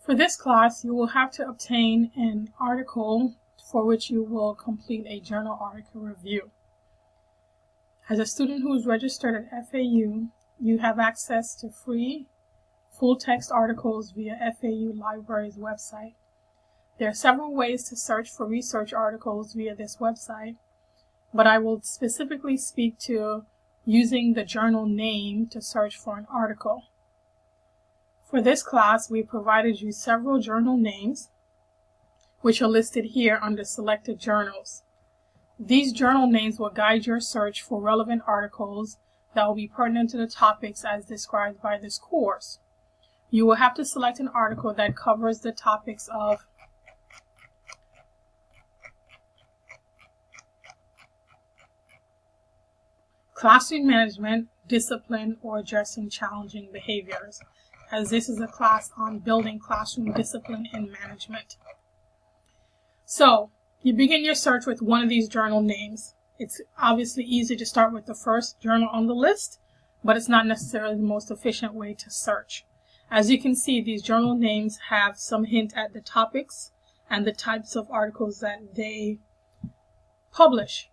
For this class, you will have to obtain an article for which you will complete a journal article review. As a student who is registered at FAU, you have access to free full-text articles via FAU Library's website. There are several ways to search for research articles via this website, but I will specifically speak to using the journal name to search for an article. For this class, we provided you several journal names, which are listed here under selected journals. These journal names will guide your search for relevant articles that will be pertinent to the topics as described by this course. You will have to select an article that covers the topics of classroom management, discipline, or addressing challenging behaviors, as this is a class on building classroom discipline and management. So, you begin your search with one of these journal names. It's obviously easy to start with the first journal on the list, but it's not necessarily the most efficient way to search. As you can see, these journal names have some hint at the topics and the types of articles that they publish.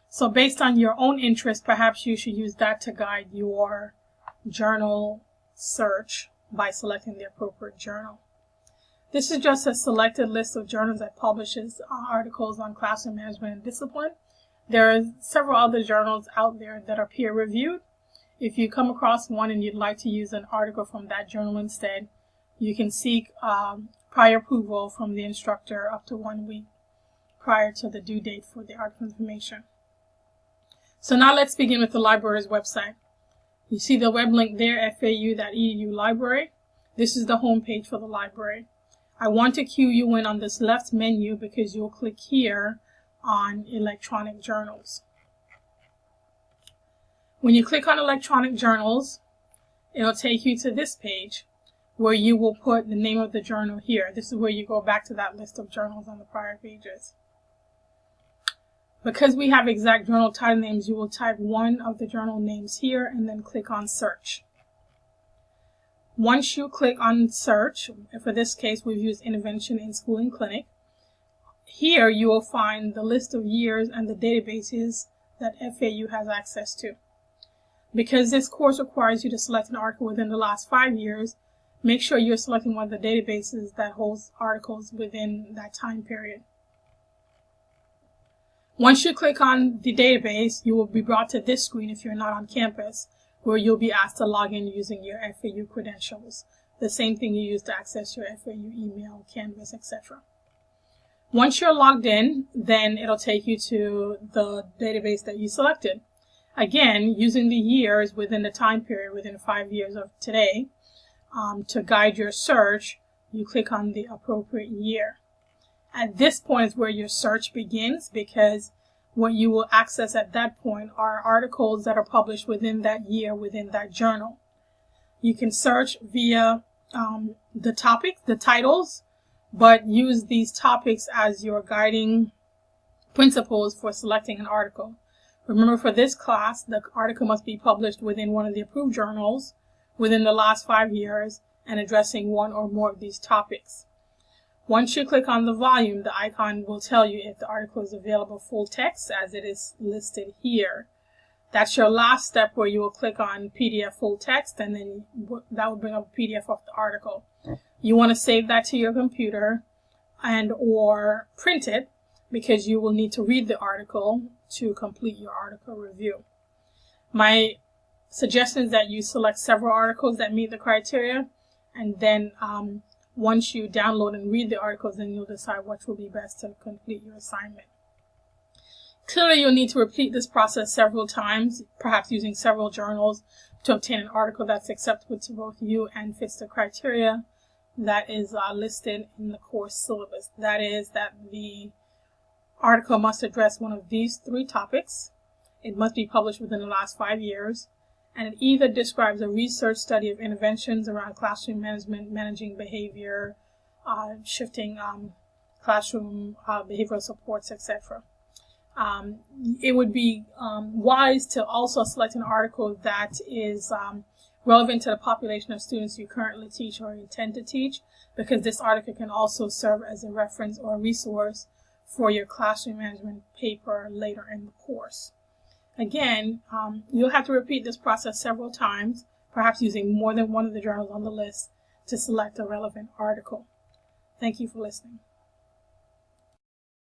So based on your own interest, perhaps you should use that to guide your journal search by selecting the appropriate journal. This is just a selected list of journals that publishes articles on classroom management and discipline. There are several other journals out there that are peer-reviewed. If you come across one and you'd like to use an article from that journal instead, you can seek prior approval from the instructor up to 1 week prior to the due date for the article information. So now let's begin with the library's website. You see the web link there, fau.edu library. This is the home page for the library. I want to cue you in on this left menu because you'll click here on electronic journals. When you click on electronic journals, it'll take you to this page where you will put the name of the journal here. This is where you go back to that list of journals on the prior pages. Because we have exact journal title names, you will type one of the journal names here and then click on search. Once you click on search, for this case we've used Intervention in School and Clinic, here you will find the list of years and the databases that FAU has access to. Because this course requires you to select an article within the last 5 years, make sure you're selecting one of the databases that holds articles within that time period. Once you click on the database, you will be brought to this screen if you're not on campus, where you'll be asked to log in using your FAU credentials, the same thing you use to access your FAU email, Canvas, etc. Once you're logged in, then it'll take you to the database that you selected. Again, using the years within the time period, within 5 years of today, to guide your search, you click on the appropriate year. At this point is where your search begins, because what you will access at that point are articles that are published within that year, within that journal. You can search via the topics, the titles, but use these topics as your guiding principles for selecting an article. Remember, for this class, the article must be published within one of the approved journals within the last 5 years and addressing one or more of these topics. Once you click on the volume, the icon will tell you if the article is available full text as it is listed here. That's your last step, where you will click on PDF full text, and then that will bring up a PDF of the article. You want to save that to your computer and or print it, because you will need to read the article to complete your article review. My suggestion is that you select several articles that meet the criteria, and then once you download and read the articles, then you'll decide which will be best to complete your assignment. Clearly, you'll need to repeat this process several times, perhaps using several journals, to obtain an article that's acceptable to both you and fits the criteria that is listed in the course syllabus. That is, that the article must address one of these 3 topics. It must be published within the last 5 years. And it either describes a research study of interventions around classroom management, managing behavior, shifting classroom behavioral supports, etc. It would be wise to also select an article that is relevant to the population of students you currently teach or intend to teach, because this article can also serve as a reference or resource for your classroom management paper later in the course. Again, you'll have to repeat this process several times, perhaps using more than one of the journals on the list to select a relevant article. Thank you for listening.